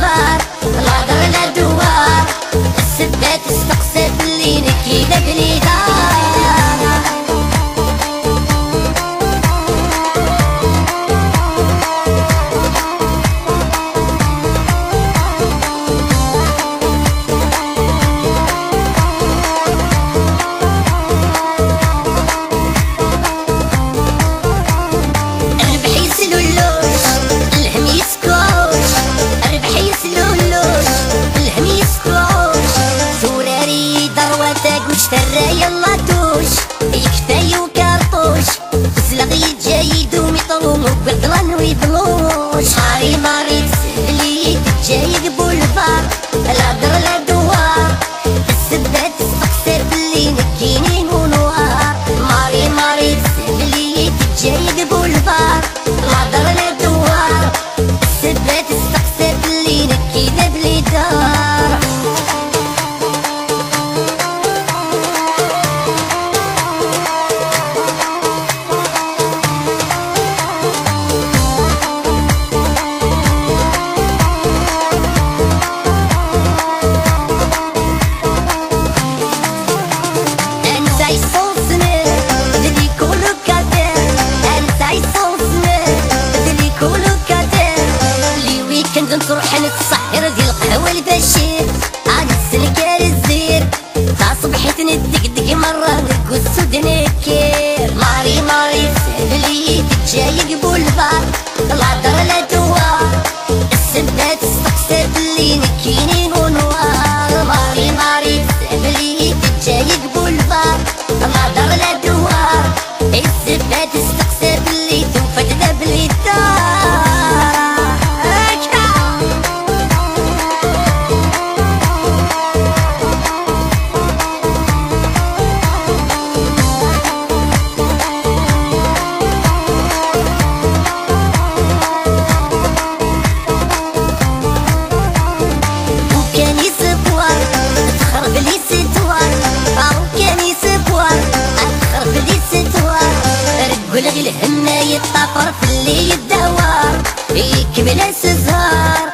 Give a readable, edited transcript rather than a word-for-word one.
الفار، لا در لا دوار، السبات استقصد اللي نكي بلي دار. ترى يلا توش يكفاي وكارطوش وزلغي جايد ومطروم وبقران ويبلوش هاري ماري تسهلي جاي بولفار، لا در لا دوار، السبات استقصر اللي نكينين ونوار. ماري ماري تسهلي جاي بولفار، لا در لا دوار، السبات استقصر اللي نكين بلي دار. نروح نتسحر ديال القهوة البشير عاد السلكار الزير تاع صبحيت ندقدق مرة نرقص ودنكير. ماري ماري تسهلي جاي بولفار، لا در لا دوار، السبات استقصر اللي نكينين ونوار. ماري ماري تسهلي جاي بولفار، لا در لا دوار، السبات استقصر اللي توفدنا بلي دار. قول غير الهنا يطفر في اللي يدوار يكمل السهر.